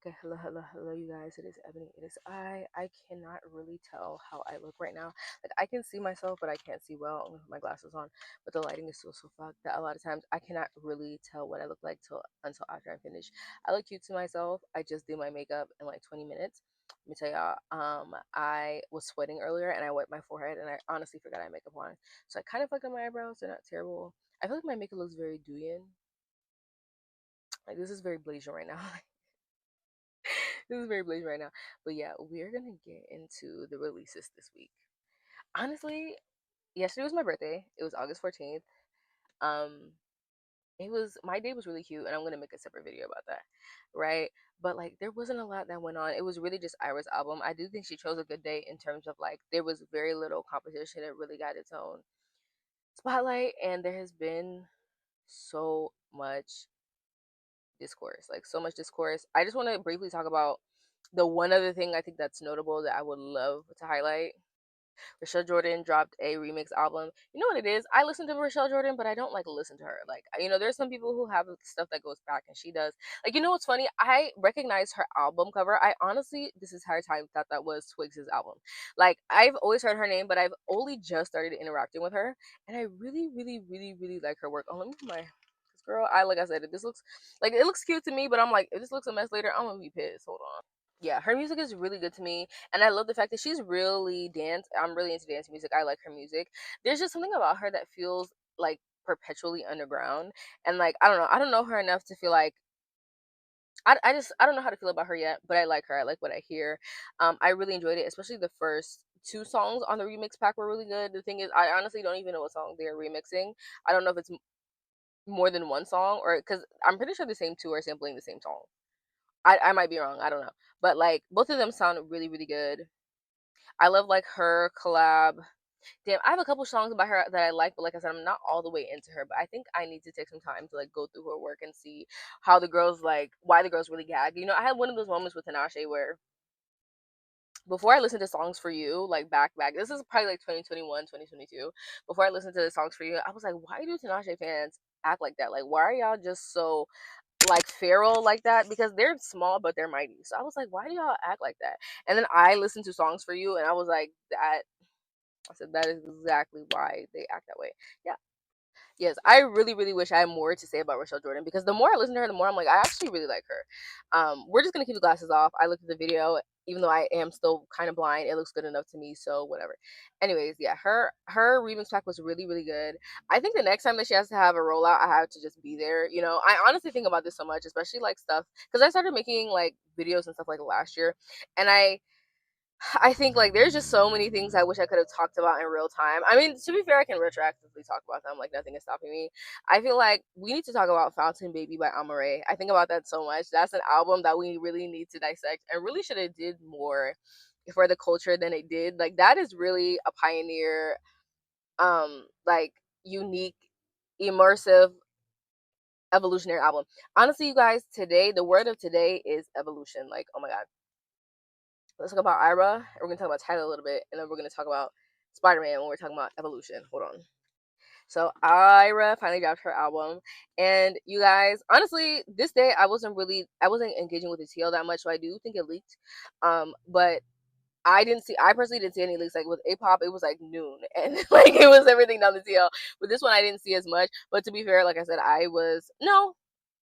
Okay, hello, you guys. It is Ebony. It is I cannot really tell how I look right now. Like I can see myself, but I can't see well with my glasses on. But the lighting is so fucked that a lot of times I cannot really tell what I look like till until after I'm finished. I look cute to myself. I just did my makeup in like 20 minutes. Let me tell y'all. I was sweating earlier and I wiped my forehead and I honestly forgot I had makeup on. So I kind of fucked up my eyebrows. They're not terrible. I feel like my makeup looks very Duyan. Like this is very Blasian right now. This is very blazing right now. But yeah, we're gonna get into the releases this week. Honestly, yesterday was my birthday. It was August 14th. Um, it was my day was really cute, and I'm gonna make a separate video about that, right? But like, there wasn't a lot that went on. It was really just Ayra's album. I do think she chose a good day in terms of like there was very little competition. It really got its own spotlight, and there has been so much discourse, like so much discourse. I just want to briefly talk about the one other thing I think that's notable that I would love to highlight. Rochelle Jordan dropped a remix album. You know what it is? I listen to Rochelle Jordan, but I don't like listen to her. Like, there's some people who have stuff that goes back and she does. Like, you know what's funny? I recognize her album cover. I honestly, this entire time thought that was Twigs' album. Like, I've always heard her name, but I've only just started interacting with her. And I really, really, really, really like her work. Oh, let me put my girl. Like I said, if this looks like it looks cute to me, but I'm like, if this looks a mess later, I'm gonna be pissed. Hold on. Yeah, her music is really good to me, and I love the fact that she's really dance. I'm really into dance music. I like her music. There's just something about her that feels like perpetually underground, and like I don't know her enough to feel like I don't know how to feel about her yet, but I like her. I like what I hear. I really enjoyed it, especially the first two songs on the remix pack were really good. The thing is, I honestly don't even know what song they're remixing. I don't know if it's more than one song, or because I'm pretty sure the same two are sampling the same song. I might be wrong. I don't know. But like both of them sound really, really good. I love like her collab. Damn, I have a couple songs by her that I like, but like I said, I'm not all the way into her. But I think I need to take some time to like go through her work and see how the girls like why the girls really gag. I had one of those moments with Tinashe where before I listened to Songs for You, like back, this is probably like 2021, 2022. Before I listened to the Songs for You, I was like, why do Tinashe fans act like that? Like, why are y'all just so like feral like that? Because they're small but they're mighty. So I was like, why do y'all act like that? And then I listened to Songs for You and I was like, I said that is exactly why they act that way. Yeah. Yes, I really, really wish I had more to say about Rochelle Jordan because the more I listen to her, the more I'm like, I actually really like her. We're just gonna keep the glasses off. I looked at the video, even though I am still kind of blind, it looks good enough to me, so whatever. Anyways, yeah, her remix pack was really, really good. I think the next time that she has to have a rollout, I have to just be there. I honestly think about this so much, especially like stuff because I started making like videos and stuff like last year, and I think like there's just so many things I wish I could have talked about in real time. I mean, to be fair, I can retroactively talk about them. Like nothing is stopping me. I feel like we need to talk about Fountain Baby by Amare. I think about that so much. That's an album that we really need to dissect and really should have did more for the culture than it did. Like that is really a pioneer, like unique, immersive, evolutionary album. Honestly, you guys, today the word of today is evolution. Like, oh my god. Let's talk about Ayra, and we're gonna talk about Tyla a little bit, and then we're gonna talk about Spider-Man when we're talking about evolution. Hold on. So Ayra finally dropped her album, and you guys, honestly, this day I wasn't engaging with the TL that much, so I do think it leaked. But I personally didn't see any leaks. Like with A-pop, it was like noon, and like it was everything down the TL. But this one I didn't see as much. But to be fair, like I said,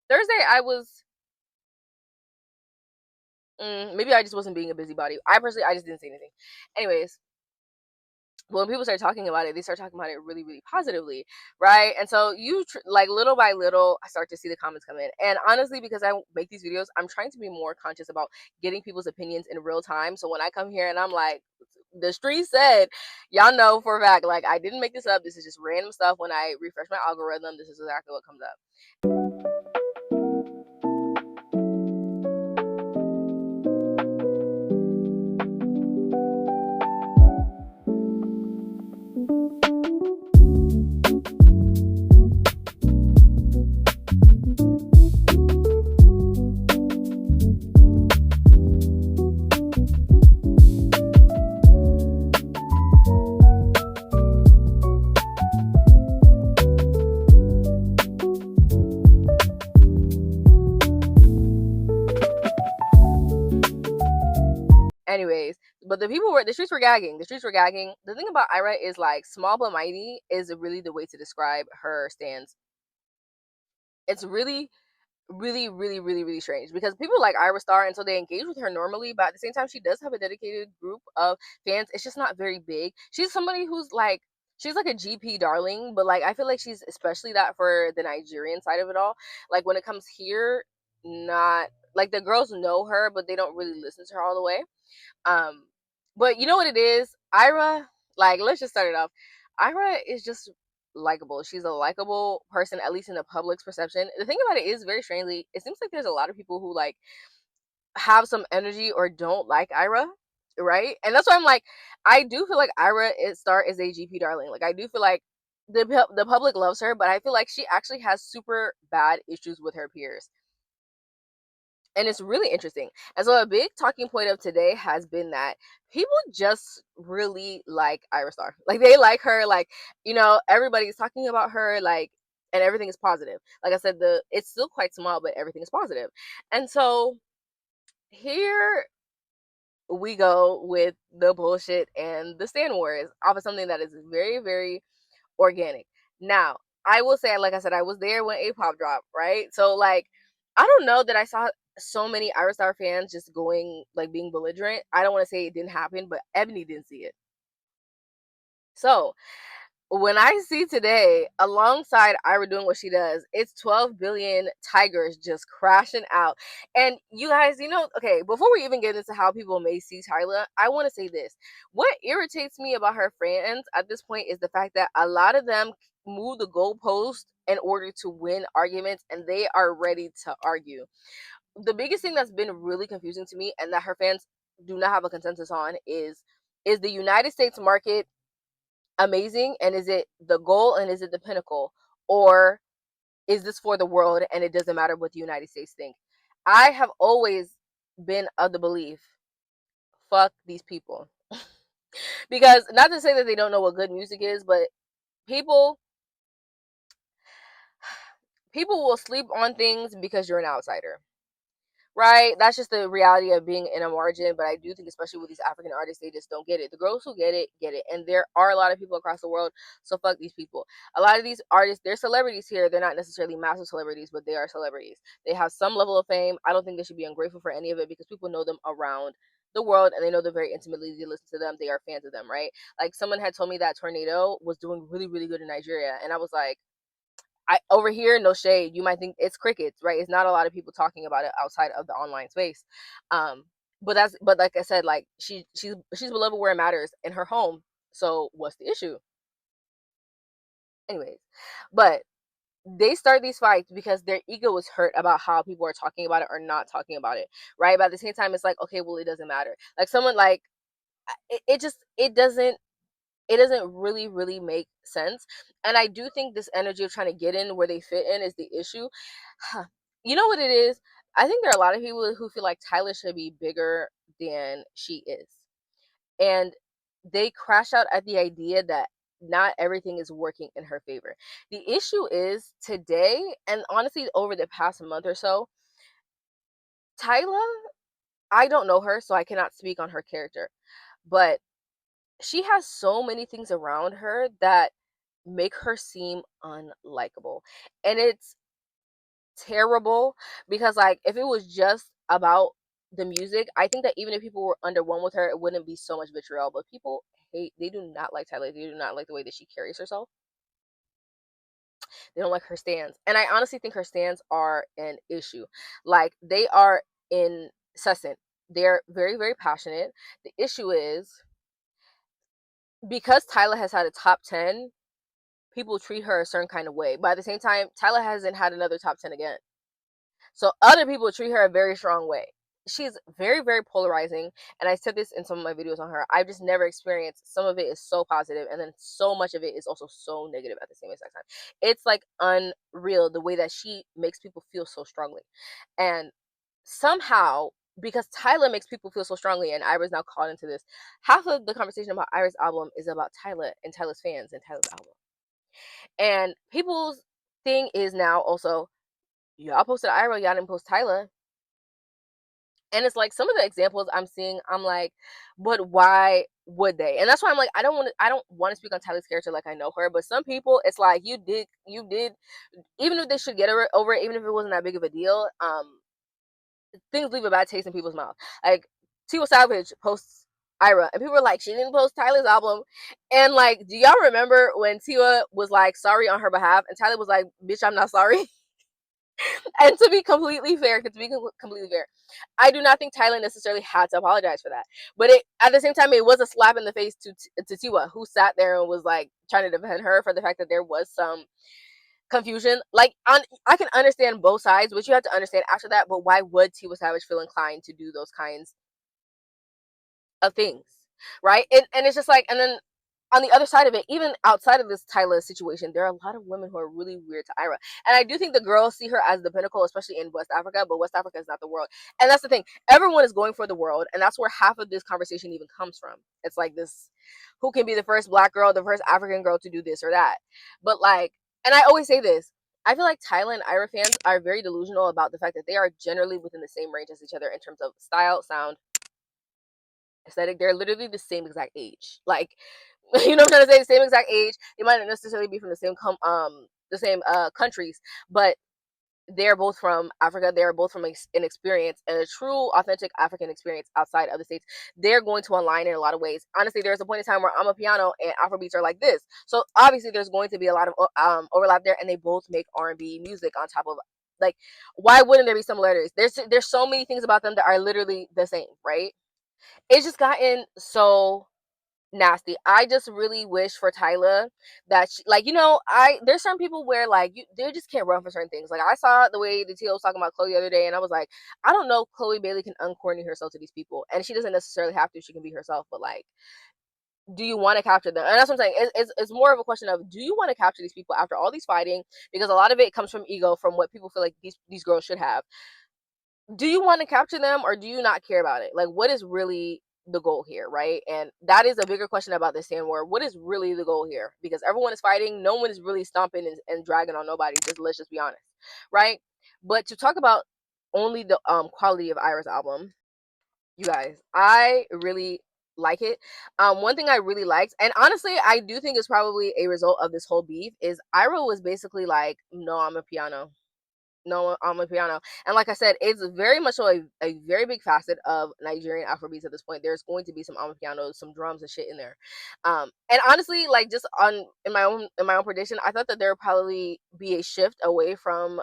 Thursday I was. Maybe I just wasn't being a busybody. I just didn't see anything. Anyways, when people start talking about it, they start talking about it really, really positively, right? And so like little by little, I start to see the comments come in. And honestly, because I make these videos, I'm trying to be more conscious about getting people's opinions in real time. So when I come here and I'm like, the street said, y'all know for a fact, like I didn't make this up. This is just random stuff. When I refresh my algorithm, this is exactly what comes up. Anyways, but the streets were gagging. The streets were gagging. The thing about Ayra is like small but mighty is really the way to describe her stance. It's really, really, really, really, really strange because people like Ayra Starr, and so they engage with her normally, but at the same time, she does have a dedicated group of fans. It's just not very big. She's somebody who's like, she's like a GP darling, but like I feel like she's especially that for the Nigerian side of it all. Like when it comes here, not like the girls know her, but they don't really listen to her all the way. Um, but you know what it is? Ayra, like, let's just start it off. Ayra is just likable. She's a likable person, at least in the public's perception. The thing about it is, very strangely, it seems like there's a lot of people who like have some energy or don't like Ayra, right? And that's why I'm like, I do feel like Ayra Starr is a GP darling. Like, I do feel like the public loves her, but I feel like she actually has super bad issues with her peers, and it's really interesting. And so a big talking point of today has been that people just really like Ayra Starr. Like they like her, like, you know, everybody's talking about her, like, and everything is positive. Like I said, it's still quite small, but everything is positive. And so here we go with the bullshit and the stand wars off of something that is very, very organic. Now, I will say, like I said, I was there when A-pop dropped, right? So like, I don't know that I saw so many Ayra Starr fans just going like being belligerent. I don't want to say it didn't happen, but Ebony didn't see it. So when I see today, alongside Ayra doing what she does, it's 12 billion tygers just crashing out. And you guys, you know, okay, before we even get into how people may see Tyla, I want to say this. What irritates me about her fans at this point is the fact that a lot of them move the goalpost in order to win arguments, and they are ready to argue. The biggest thing that's been really confusing to me and that her fans do not have a consensus on is the United States market amazing, and is it the goal, and is it the pinnacle, or is this for the world and it doesn't matter what the United States think? I have always been of the belief, fuck these people. Because not to say that they don't know what good music is, but people people will sleep on things because you're an outsider. Right? That's just the reality of being in a margin. But I do think, especially with these African artists, they just don't get it. The girls who get it, get it. And there are a lot of people across the world, so fuck these people. A lot of these artists, they're celebrities here. They're not necessarily massive celebrities, but they are celebrities. They have some level of fame. I don't think they should be ungrateful for any of it because people know them around the world and they know them very intimately. They listen to them. They are fans of them, right? Like someone had told me that Tornado was doing really, really good in Nigeria. And I was like, I over here, no shade. You might think it's crickets, right? It's not a lot of people talking about it outside of the online space. Um, but like I said, like she's beloved where it matters in her home. So what's the issue? Anyways, but they start these fights because their ego is hurt about how people are talking about it or not talking about it, right? But at the same time, it's like, okay, well, it doesn't matter. Like someone like it just it doesn't really make sense. And I do think this energy of trying to get in where they fit in is the issue. You know what it is? I think there are a lot of people who feel like Tyla should be bigger than she is. And they crash out at the idea that not everything is working in her favor. The issue is today, and honestly, over the past month or so, Tyla, I don't know her, so I cannot speak on her character. But she has so many things around her that make her seem unlikable. And it's terrible because like if it was just about the music, I think that even if people were underwhelmed with her, it wouldn't be so much vitriol. But people they do not like Tyler. They do not like the way that she carries herself. They don't like her stands. And I honestly think her stands are an issue. Like they are incessant. They're very, very passionate. The issue is because Tyla has had a top 10, people treat her a certain kind of way. But at the same time, Tyla hasn't had another top 10 again. So other people treat her a very strong way. She's very, very polarizing. And I said this in some of my videos on her. I've just never experienced, some of it is so positive, and then so much of it is also so negative at the same exact time. It's like unreal the way that she makes people feel so strongly. And somehow, because Tyla makes people feel so strongly, and Ayra's now caught into this, half of the conversation about Ayra's album is about Tyla and Tyla's fans and Tyla's album. And people's thing is now also, y'all posted Ayra, y'all didn't post Tyla. And it's like some of the examples I'm seeing, I'm like, but why would they? And that's why I'm like, I don't want to speak on Tyler's character like I know her, but some people, it's like you did, even if they should get over it, even if it wasn't that big of a deal, things leave a bad taste in people's mouth. Like Tiwa Savage posts Ayra, and people were like, she didn't post Tyler's album. And like, do y'all remember when Tiwa was like sorry on her behalf, and Tyler was like, bitch, I'm not sorry. And to be completely fair, I do not think Tyler necessarily had to apologize for that. But at the same time, it was a slap in the face to Tiwa, who sat there and was like trying to defend her for the fact that there was some confusion. Like, I can understand both sides, but you have to understand after that. But why would Tiwa Savage feel inclined to do those kinds of things, right? And it's just like, and then on the other side of it, even outside of this Tyla situation, there are a lot of women who are really weird to Ayra. And I do think the girls see her as the pinnacle, especially in West Africa, but West Africa is not the world. And that's the thing. Everyone is going for the world, and that's where half of this conversation even comes from. It's like this, who can be the first black girl, the first African girl to do this or that. But like, and I always say this, I feel like Tyla and Ayra fans are very delusional about the fact that they are generally within the same range as each other in terms of style, sound, aesthetic. They're literally the same exact age. Like, you know what I'm trying to say? The same exact age. They might not necessarily be from the same countries, but they're both from Africa. They're both from an experience, and a true, authentic African experience outside of the States. They're going to align in a lot of ways. Honestly, there's a point in time where I'm a piano and Afrobeats are like this. So obviously, there's going to be a lot of overlap there, and they both make R&B music on top of, like, why wouldn't there be similarities? There's so many things about them that are literally the same, right? It's just gotten so nasty. I just really wish for Tyla that she, like, there's some people where like they just can't run for certain things. Like, I saw the way the TL was talking about Chloe the other day, and I was like, I don't know, Chloe Bailey can uncoordinate herself to these people, and she doesn't necessarily have to. She can be herself, but like, do you want to capture them? And that's what I'm saying. It's more of a question of, do you want to capture these people after all these fighting? Because a lot of it comes from ego, from what people feel like these girls should have. Do you want to capture them, or do you not care about it? Like, what is really the goal here, right? And that is a bigger question about this sand war. What is really the goal here? Because everyone is fighting, no one is really stomping and dragging on nobody. Let's just be honest, right? But to talk about only the quality of Ayra's album, you guys, I really like it. One thing I really liked, and honestly, I do think it's probably a result of this whole beef, is Ayra was basically like, "No, I'm a piano." No, on my piano. And like I said, it's very much so a very big facet of Nigerian Afrobeats at this point. There's going to be some piano, some drums and shit in there. And honestly, like, just on in my own prediction, I thought that there would probably be a shift away from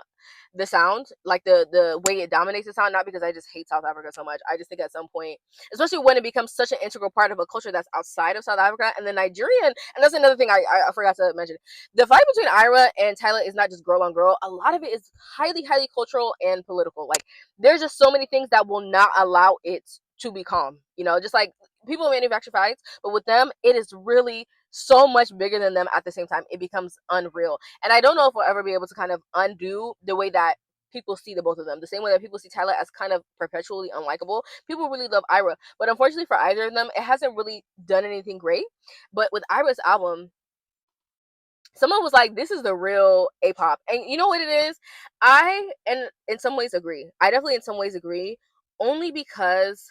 the sound, like the way it dominates the sound. Not because I just hate South Africa so much. I just think at some point, especially when it becomes such an integral part of a culture that's outside of South Africa, and the Nigerian, and that's another thing I forgot to mention. The fight between Ayra and Tyla is not just girl on girl. A lot of it is highly, highly cultural and political. Like, there's just so many things that will not allow it to be calm. Just like people manufacture fights, but with them, it is really so much bigger than them at the same time. It becomes unreal. And I don't know if we'll ever be able to kind of undo the way that people see the both of them. The same way that people see Tyla as kind of perpetually unlikable. People really love Ayra. But unfortunately for either of them, it hasn't really done anything great. But with Ayra's album, someone was like, this is the real A-pop. And you know what it is? I, and in some ways, agree. I definitely in some ways agree. Only because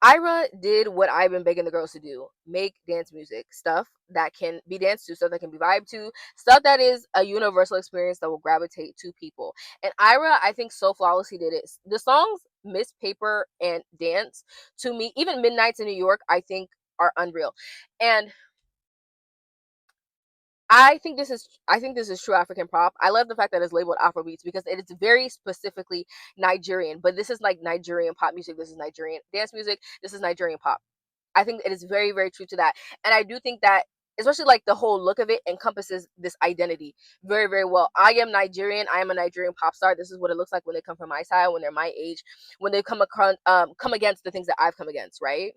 Ayra did what I've been begging the girls to do: make dance music, stuff that can be danced to, stuff that can be vibed to, stuff that is a universal experience that will gravitate to people. And Ayra, I think, so flawlessly did it. The songs Miss Paper and Dance, to me, even Midnights in New York, I think are unreal. And I think this is true African pop. I love the fact that it's labeled Afrobeats because it is very specifically Nigerian. But this is like Nigerian pop music. This is Nigerian dance music. This is Nigerian pop. I think it is very, very true to that. And I do think that, especially like the whole look of it, encompasses this identity very, very well. I am Nigerian. I am a Nigerian pop star. This is what it looks like when they come from my side, when they're my age, when they come against the things that I've come against, right?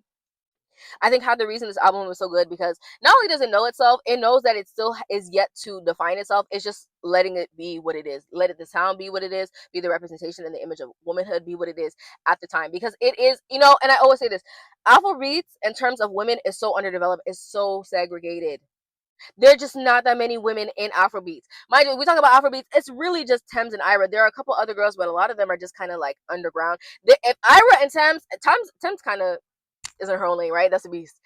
I think how the reason this album was so good, because not only does it know itself, it knows that it still is yet to define itself. It's just letting it be what it is. Let it, the sound be what it is, be the representation and the image of womanhood, be what it is at the time. Because it is, and I always say this, Afrobeats in terms of women is so underdeveloped, is so segregated. There are just not that many women in Afrobeats. Mind you, we talk about Afrobeats, it's really just Thames and Ayra. There are a couple other girls, but a lot of them are just kind of like underground. If Ayra and Thames kind of is in her own lane, right? That's a beast.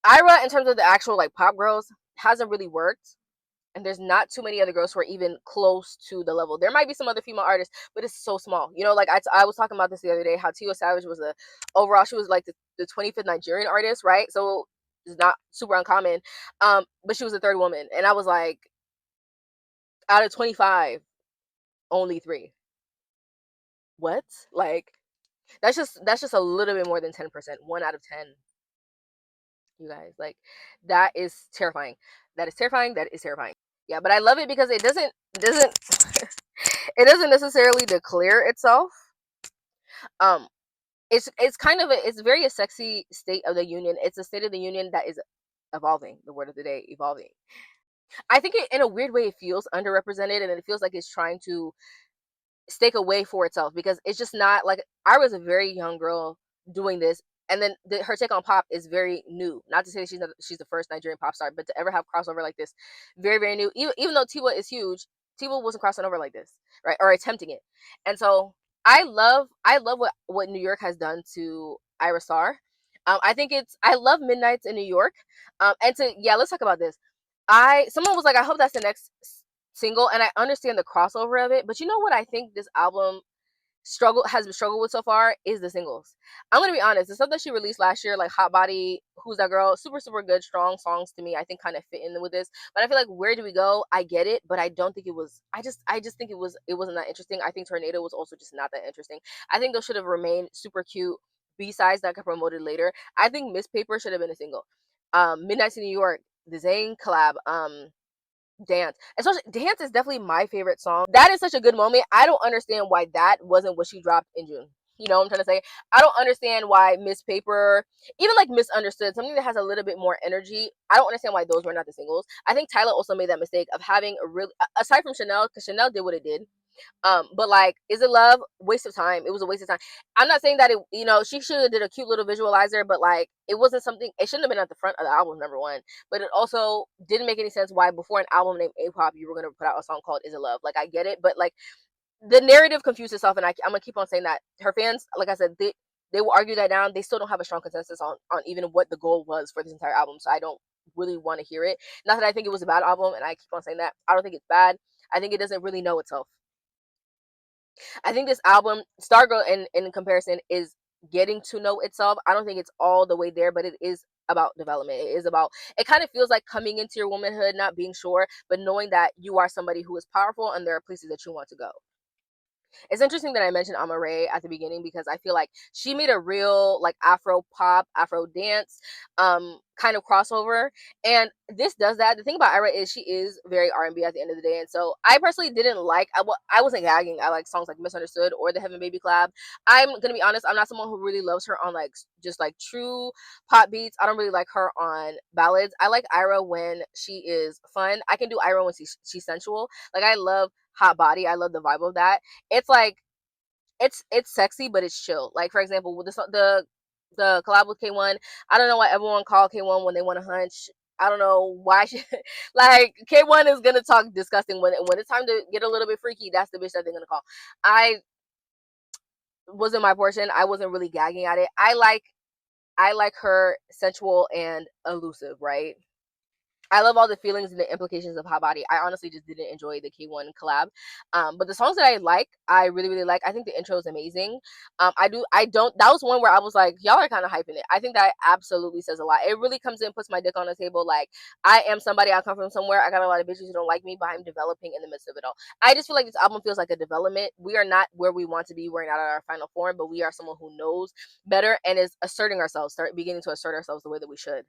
Ayra, in terms of the actual like pop girls, hasn't really worked. And there's not too many other girls who are even close to the level. There might be some other female artists, but it's so small. You know, like I was talking about this the other day, how Tiwa Savage was overall, she was like the 25th Nigerian artist, right? So it's not super uncommon. But she was the third woman. And I was like, out of 25, only 3. What? Like, that's just a little bit more than 10%. 1 out of 10. You guys, like, that is terrifying. That is terrifying. That is terrifying. Yeah, but I love it because it doesn't it doesn't necessarily declare itself. Um, it's kind of it's very a sexy state of the union. It's a state of the union that is evolving. The word of the day, evolving. I think in a weird way it feels underrepresented, and it feels like it's trying to stake a way for itself, because it's just not like I was a very young girl doing this, and then her take on pop is very new. Not to say that she's the first Nigerian pop star, but to ever have crossover like this, very very new. Even though Tiwa is huge, Tiwa wasn't crossing over like this, right? Or attempting it. And so I love what New York has done to Ayra Starr. I love Midnights in New York. And to yeah, let's talk about this. Someone was like, I hope that's the next single, and I understand the crossover of it, but you know what I think this album has been struggled with so far is the singles. I'm gonna be honest, the stuff that she released last year, like Hot Body, Who's That Girl, super super good, strong songs to me. I think kind of fit in with this, but I feel like Where Do We Go? I get it, but I don't think it was. I just think it wasn't that interesting. I think Tornado was also just not that interesting. I think those should have remained super cute B-sides that got promoted later. I think Miss Paper should have been a single. Midnights in New York, the Zayn collab. Dance. Especially Dance is definitely my favorite song. That is such a good moment. I don't understand why that wasn't what she dropped in June. You know what I'm trying to say? I don't understand why Miss Paper, even like Misunderstood, something that has a little bit more energy. I don't understand why those were not the singles. I think Tyla also made that mistake of having a really, aside from Chanel, because Chanel did what it did. But like, Is It Love? Waste of time. It was a waste of time. I'm not saying that she should have did a cute little visualizer, but like, it wasn't something. It shouldn't have been at the front of the album, number one. But it also didn't make any sense why before an album named A-pop you were gonna put out a song called Is It Love? Like, I get it, but like, the narrative confused itself, and I'm gonna keep on saying that her fans, like I said, they will argue that down. They still don't have a strong consensus on even what the goal was for this entire album. So I don't really want to hear it. Not that I think it was a bad album, and I keep on saying that. I don't think it's bad. I think it doesn't really know itself. I think this album, Stargirl, in comparison, is getting to know itself. I don't think it's all the way there, but it is about development. It is about, it kind of feels like coming into your womanhood, not being sure, but knowing that you are somebody who is powerful and there are places that you want to go. It's interesting that I mentioned Amare at the beginning, because I feel like she made a real like Afro pop, Afro dance kind of crossover, and this does that. The thing about Ayra is she is very R&B at the end of the day, and so I personally didn't like. I wasn't gagging. I like songs like Misunderstood or the Heaven Baby collab. I'm gonna be honest. I'm not someone who really loves her on like just like true pop beats. I don't really like her on ballads. I like Ayra when she is fun. I can do Ayra when she's sensual. Like, I love Hot Body. I love the vibe of that. It's like it's sexy, but it's chill. Like, for example, with the collab with K1, I don't know why everyone called K1 when they want a hunch. I don't know why like, K1 is gonna talk disgusting when it's time to get a little bit freaky. That's the bitch that they're gonna call. I wasn't my portion. I wasn't really gagging at it. I like her sensual and elusive, right? I love all the feelings and the implications of Hot Body. I honestly just didn't enjoy the K1 collab. But the songs that I like, I really, really like. I think the intro is amazing. That was one where I was like, y'all are kind of hyping it. I think that absolutely says a lot. It really comes in, puts my dick on the table. Like, I am somebody, I come from somewhere. I got a lot of bitches who don't like me, but I'm developing in the midst of it all. I just feel like this album feels like a development. We are not where we want to be. We're not at our final form, but we are someone who knows better and is asserting ourselves, beginning to assert ourselves the way that we should.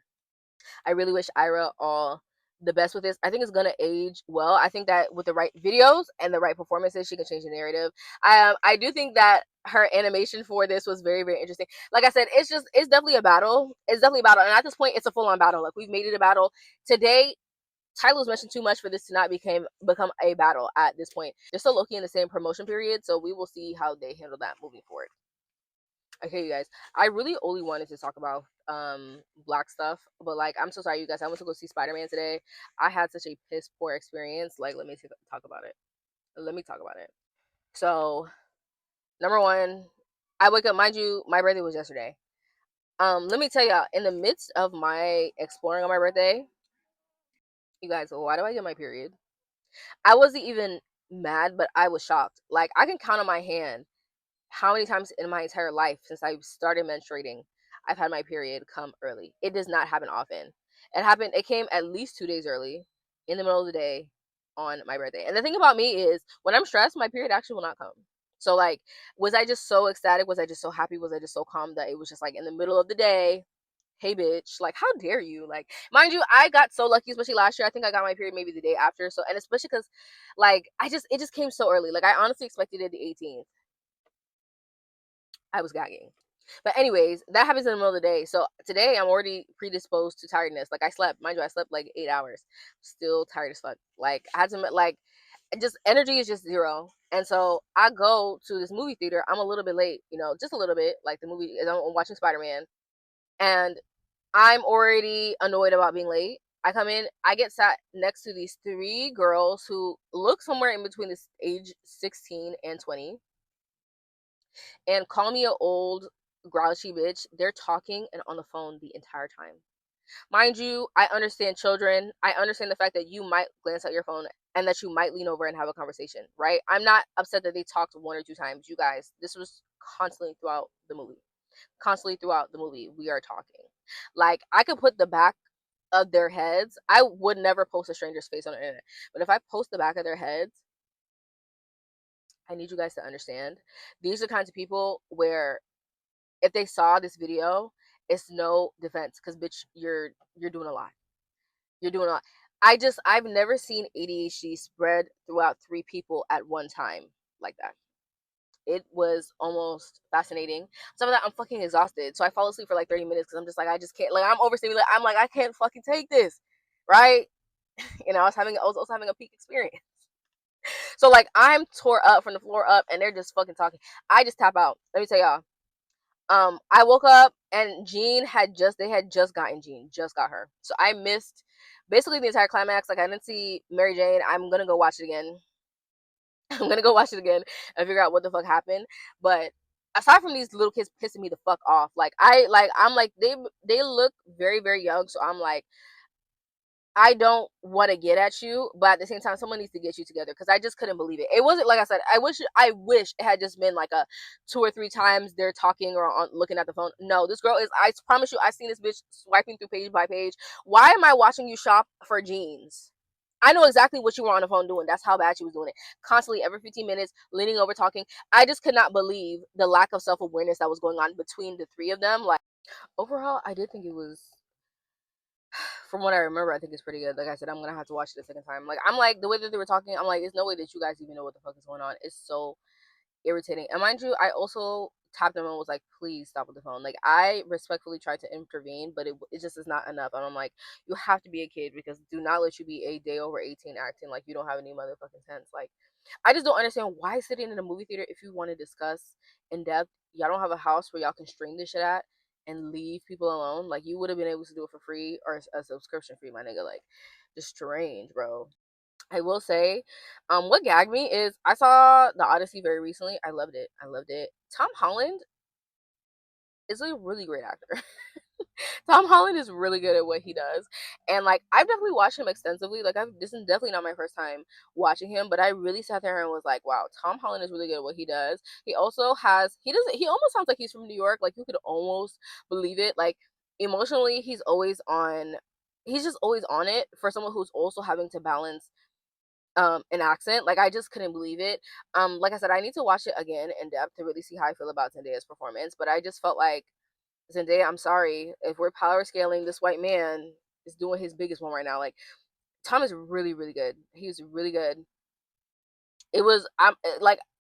I really wish Ayra all the best with this. I think it's gonna age well. I think that with the right videos and the right performances, she can change the narrative. I do think that her animation for this was very, very interesting. Like I said, it's definitely a battle. It's definitely a battle, and at this point, it's a full on battle. Like, we've made it a battle today. Tyler was mentioned too much for this to not become a battle at this point. They're still looking in the same promotion period, so we will see how they handle that moving forward. Okay, you guys, I really only wanted to talk about black stuff, but like I'm so sorry, you guys. I went to go see Spider-Man today. I had such a piss poor experience. Like, let me talk about it. Let me talk about it. So, number one, I wake up. Mind you, my birthday was yesterday. Let me tell y'all. In the midst of my exploring on my birthday, you guys, why do I get my period? I wasn't even mad, but I was shocked. Like, I can count on my hand how many times in my entire life since I started menstruating I've had my period come early. It does not happen often. It came at least 2 days early in the middle of the day on my birthday. And the thing about me is when I'm stressed, my period actually will not come. So like, was I just so ecstatic? Was I just so happy? Was I just so calm that it was just like in the middle of the day? Hey bitch, like how dare you? Like, mind you, I got so lucky, especially last year. I think I got my period maybe the day after. So, and especially because like it just came so early. Like I honestly expected it the 18th. I was gagging. But anyways, that happens in the middle of the day. So today I'm already predisposed to tiredness. Like I slept, mind you, I slept like 8 hours. Still tired as fuck. Like I had to like just energy is just zero. And so I go to this movie theater. I'm a little bit late, you know, just a little bit. Like the movie, I'm watching Spider-Man, and I'm already annoyed about being late. I come in, I get sat next to these three girls who look somewhere in between this age 16 and 20 and call me an old grouchy bitch. They're talking and on the phone the entire time. Mind you, I understand children. I understand the fact that you might glance at your phone and that you might lean over and have a conversation, right? I'm not upset that they talked 1 or 2 times. You guys, this was constantly throughout the movie. Constantly throughout the movie, we are talking. Like, I could put the back of their heads. I would never post a stranger's face on the internet. But if I post the back of their heads, I need you guys to understand. These are the kinds of people where if they saw this video, it's no defense because bitch, you're doing a lot. You're doing a lot. I've never seen ADHD spread throughout three people at one time like that. It was almost fascinating. Some of that I'm fucking exhausted. So I fall asleep for like 30 minutes because I'm just like I just can't like I'm overstimulated. I'm like I can't fucking take this. Right? You know, I was also having a peak experience. So like I'm tore up from the floor up and they're just fucking talking. I just tap out. Let me tell y'all. I woke up and they had just gotten Jean, just got her. So I missed basically the entire climax. Like I didn't see Mary Jane. I'm gonna go watch it again. I'm gonna go watch it again and figure out what the fuck happened. But aside from these little kids pissing me the fuck off, I'm like they look very, very young, so I'm like I don't want to get at you, but at the same time, someone needs to get you together because I just couldn't believe it. It wasn't like I said. I wish it had just been like a 2 or 3 times they're talking or looking at the phone. No, this girl is. I promise you, I've seen this bitch swiping through page by page. Why am I watching you shop for jeans? I know exactly what you were on the phone doing. That's how bad she was doing it. Constantly, every 15 minutes, leaning over, talking. I just could not believe the lack of self awareness that was going on between the three of them. Like overall, I did think it was from what I remember, I think it's pretty good. Like I said, I'm gonna have to watch it a second time. Like I'm like the way that they were talking, I'm like, there's no way that you guys even know what the fuck is going on. It's so irritating. And mind you, I also tapped them and was like, please stop with the phone. Like I respectfully tried to intervene, but it just is not enough. And I'm like, you have to be a kid because do not let you be a day over 18 acting like you don't have any motherfucking sense. Like I just don't understand why sitting in a movie theater if you want to discuss in depth, y'all don't have a house where y'all can stream this shit at and leave people alone. Like you would have been able to do it for free or a subscription fee, my nigga. Like just strange, bro. I will say, what gagged me is I saw The Odyssey very recently. I loved it. I loved it. Tom Holland is a really great actor. Tom Holland is really good at what he does. And like I've definitely watched him extensively. Like this is definitely not my first time watching him, but I really sat there and was like, wow, Tom Holland is really good at what he does. He also has he almost sounds like he's from New York. Like you could almost believe it. Like emotionally he's just always on it for someone who's also having to balance an accent. Like I just couldn't believe it. Like I said, I need to watch it again in depth to really see how I feel about Zendaya's performance, but I just felt like Zendaya, I'm sorry, if we're power scaling, this white man is doing his biggest one right now. Like Tom is really, really good. He was really good. It was a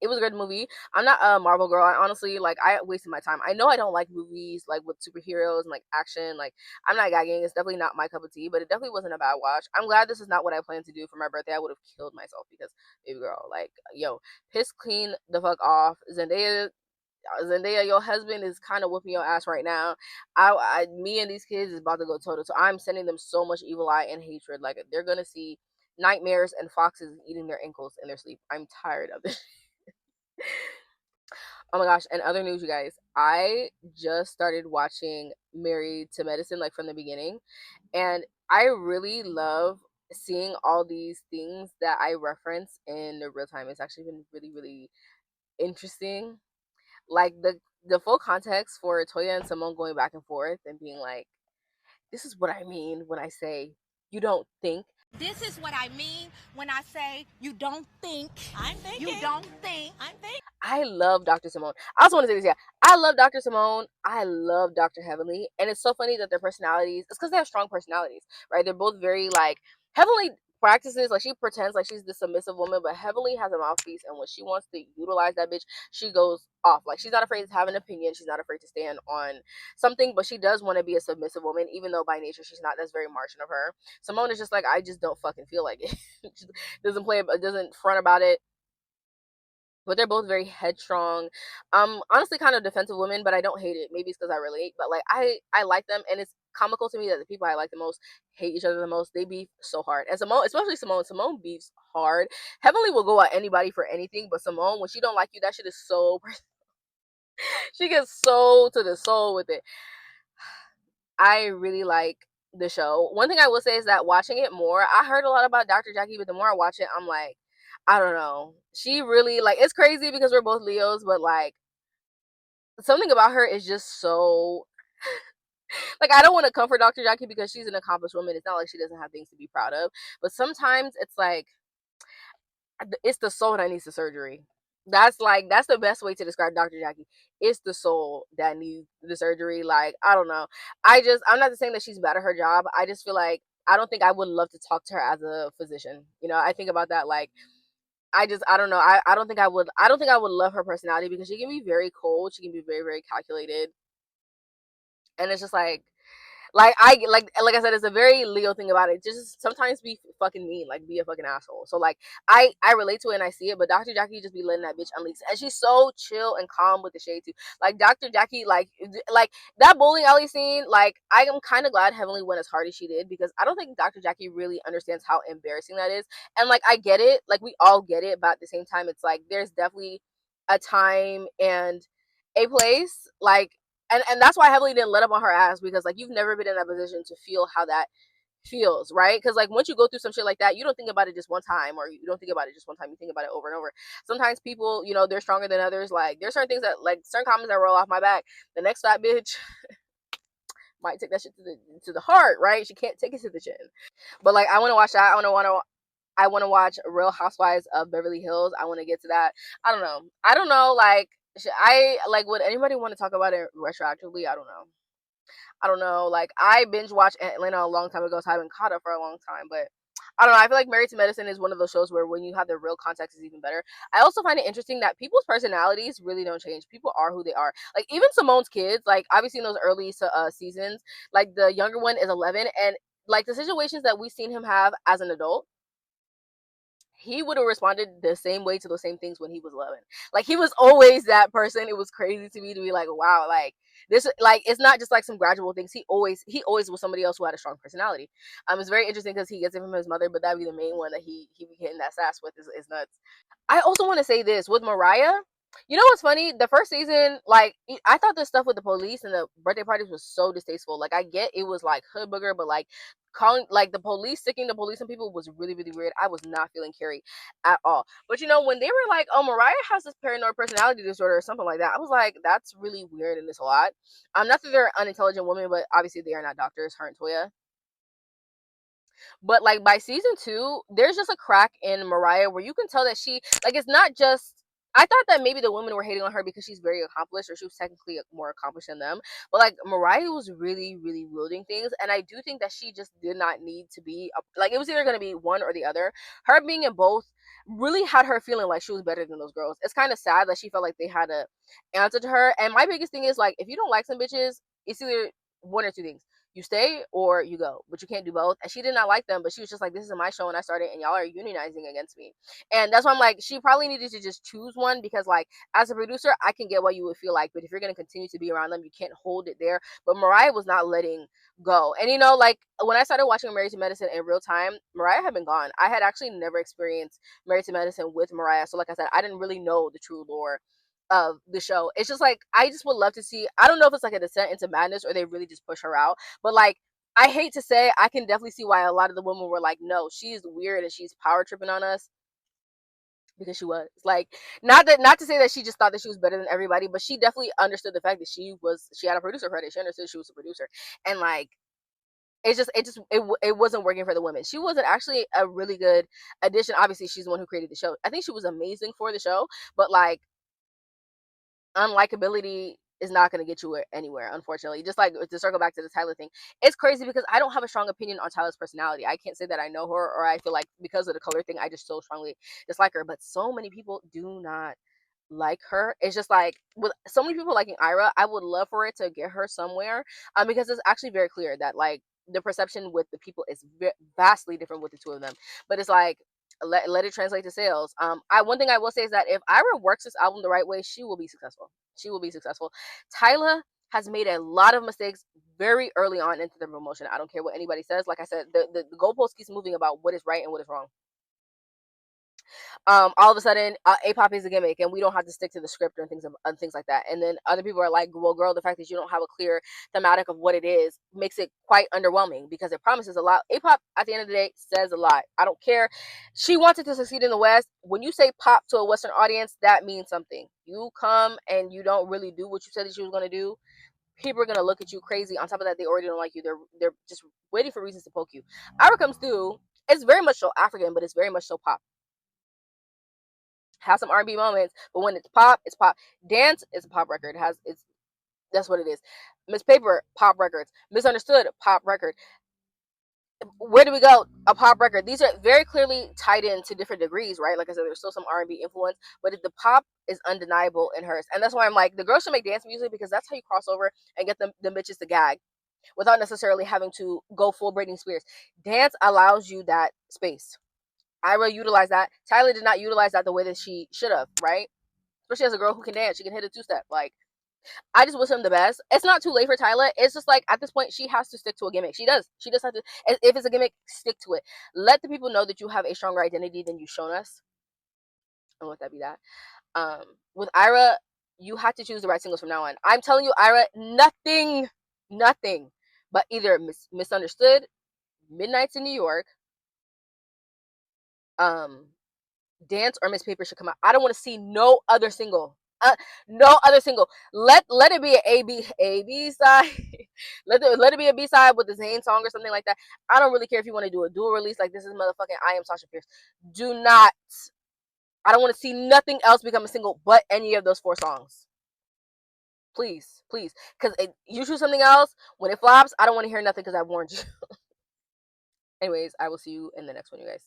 great movie. I'm not a Marvel girl. I honestly like I wasted my time. I know I don't like movies like with superheroes and like action. Like I'm not gagging. It's definitely not my cup of tea, but it definitely wasn't a bad watch. I'm glad this is not what I planned to do for my birthday. I would have killed myself because baby girl, like yo, piss clean the fuck off. Zendaya Zendaya, your husband is kind of whooping your ass right now. Me and these kids is about to go toe to toe. I'm sending them so much evil eye and hatred. Like they're gonna see nightmares and foxes eating their ankles in their sleep. I'm tired of this. Oh my gosh! And other news, you guys. I just started watching Married to Medicine, like from the beginning, and I really love seeing all these things that I reference in the real time. It's actually been really, really interesting. Like the full context for Toya and Simone going back and forth and being like, "This is what I mean when I say you don't think." This is what I mean when I say you don't think. I'm thinking. You don't think. I'm thinking. I love Dr. Simone. I also want to say this, yeah. I love Dr. Simone. I love Dr. Heavenly. And it's so funny that their personalities, it's because they have strong personalities, right? They're both very like, Heavenly practices, like she pretends like she's the submissive woman, but Heavenly has a mouthpiece. And when she wants to utilize that bitch, she goes off. Like she's not afraid to have an opinion. She's not afraid to stand on something, but she does want to be a submissive woman, even though by nature she's not. That's very Martian of her. Simone is just like, I just don't fucking feel like it. She doesn't front about it, but they're both very headstrong, honestly kind of defensive women, but I don't hate it. Maybe it's because I relate, but like I like them, and it's comical to me that the people I like the most hate each other the most. They beef so hard, and Simone, especially Simone beefs hard. Heavenly will go at anybody for anything, but Simone, when she don't like you, that shit is so she gets so to the soul with it. I really like the show. One thing I will say is that watching it more, I heard a lot about Dr. Jackie, but the more I watch it, I'm like, I don't know. She really like, it's crazy because we're both Leos, but like something about her is just so like, I don't want to comfort Dr. Jackie because she's an accomplished woman. It's not like she doesn't have things to be proud of, but sometimes it's like it's the soul that needs the surgery. That's the best way to describe Dr. Jackie. It's the soul that needs the surgery. Like, I don't know. I'm not saying that she's bad at her job. I just feel like I don't think I would love to talk to her as a physician. You know, I think about that like I don't know. I don't think I would love her personality because she can be very cold. She can be very, very calculated. And it's just like I said, it's a very Leo thing about it. Just sometimes be fucking mean, like be a fucking asshole. So like I relate to it and I see it, but Dr. Jackie just be letting that bitch unleash, and she's so chill and calm with the shade too. Like Dr. Jackie, like that bowling alley scene. Like I am kind of glad Heavenly went as hard as she did because I don't think Dr. Jackie really understands how embarrassing that is. And like I get it, like we all get it, but at the same time, it's like there's definitely a time and a place. Like and that's why I heavily didn't let up on her ass because like you've never been in that position to feel how that feels, right? Because like once you go through some shit like that, you don't think about it just one time, or you don't think about it just one time, you think about it over and over. Sometimes people, you know, they're stronger than others. Like there's certain things that like certain comments that roll off my back. The next fat bitch might take that shit to the heart, right? She can't take it to the chin. But like I want to watch that. I want to watch Real Housewives of Beverly Hills. I want to get to that. I don't know. Like, I like, would anybody want to talk about it retroactively? I don't know. I don't know. Like, I binge watched Atlanta a long time ago, so I haven't caught up for a long time. But I don't know. I feel like Married to Medicine is one of those shows where when you have the real context is even better. I also find it interesting that people's personalities really don't change. People are who they are. Like, even Simone's kids, like, obviously in those early seasons, like, the younger one is 11. And, like, the situations that we've seen him have as an adult, he would have responded the same way to those same things when he was 11. Like he was always that person. It was crazy to me to be like, wow, like this, like it's not just like some gradual things. He always was somebody else who had a strong personality. It's very interesting because he gets it from his mother, but that'd be the main one that he be getting that sass with is nuts. I also want to say this with Mariah. You know what's funny? The first season, like I thought the stuff with the police and the birthday parties was so distasteful. Like I get it was like hood booger, but like calling like the police sticking the police and people was really, really weird. I was not feeling Carrie at all. But you know, when they were like, "Oh, Mariah has this paranoid personality disorder" or something like that, I was like, "That's really weird and it's a lot." Not that they're unintelligent women, but obviously they are not doctors. Her and Toya. But like by season two, there's just a crack in Mariah where you can tell that she like it's not just. I thought that maybe the women were hating on her because she's very accomplished, or she was technically more accomplished than them. But like Mariah was really, really wielding things, and I do think that she just did not need to be like it was either going to be one or the other. Her being in both really had her feeling like she was better than those girls. It's kind of sad that she felt like they had to answer to her. And my biggest thing is like if you don't like some bitches, it's either one or two things. You stay or you go, but you can't do both. And she did not like them, but she was just like, this is my show and I started and y'all are unionizing against me. And that's why I'm like, she probably needed to just choose one, because like as a producer, I can get what you would feel like, but if you're going to continue to be around them, you can't hold it there. But Mariah was not letting go. And like when I started watching Married to Medicine in real time, Mariah had been gone. I had actually never experienced Married to Medicine with Mariah. So like I said, I didn't really know the true lore of the show. It's just like, I just would love to see, I don't know if it's like a descent into madness or they really just push her out, but like, I hate to say, I can definitely see why a lot of the women were like, no, she's weird and she's power tripping on us, because she was like, not to say that she just thought that she was better than everybody, but she definitely understood the fact that she had a producer credit. She understood she was a producer, and like it wasn't working for the women. She wasn't actually a really good addition. Obviously, she's the one who created the show. I think she was amazing for the show, but like unlikability is not going to get you anywhere, unfortunately. Just like to circle back to the Tyla thing, it's crazy because I don't have a strong opinion on Tyla's personality. I can't say that I know her, or I feel like because of the color thing, I just so strongly dislike her. But so many people do not like her. It's just like with so many people liking Ayra, I would love for it to get her somewhere, because it's actually very clear that like the perception with the people is vastly different with the two of them. But it's like, let it translate to sales. One thing I will say is that if Ayra works this album the right way, she will be successful. She will be successful. Tyla has made a lot of mistakes very early on into the promotion. I don't care what anybody says. Like I said, the goalpost keeps moving about what is right and what is wrong. All of a sudden, A-pop is a gimmick and we don't have to stick to the script and things like that. And then other people are like, well, girl, the fact that you don't have a clear thematic of what it is makes it quite underwhelming, because it promises a lot. A-pop, at the end of the day, says a lot. I don't care. She wants it to succeed in the West. When you say pop to a Western audience, that means something. You come and you don't really do what you said that you was going to do, people are gonna look at you crazy. On top of that, they already don't like you. They're just waiting for reasons to poke you. Ira comes through. It's very much so African, but it's very much so pop. Have some R&B moments, but when it's pop, it's pop. Dance is a pop record. That's what it is. Miss Paper, pop records. Misunderstood, pop record. Where do we go? A pop record. These are very clearly tied into different degrees, right? Like I said, there's still some R&B influence, but the pop is undeniable in hers, and that's why I'm like, the girls should make dance music, because that's how you cross over and get the bitches to gag without necessarily having to go full Britney Spears. Dance allows you that space. Ayra utilized that. Tyla did not utilize that the way that she should have, right? Especially as a girl who can dance, she can hit a two-step. Like, I just wish him the best. It's not too late for Tyla. It's just like at this point she has to stick to a gimmick. She does. She does have to. If it's a gimmick, stick to it. Let the people know that you have a stronger identity than you've shown us. And let that be that. With Ayra, you have to choose the right singles from now on. I'm telling you, Ayra, nothing, but either misunderstood, Midnights in New York, um, Dance, or Miss Paper should come out. I don't want to see no other single. No other single. Let it be an A B side. let it be a B side with the Zayn song or something like that. I don't really care if you want to do a dual release like this is motherfucking I Am Sasha Fierce. Do not. I don't want to see nothing else become a single but any of those 4 songs. Please, please, because you choose something else when it flops. I don't want to hear nothing because I warned you. Anyways, I will see you in the next one, you guys.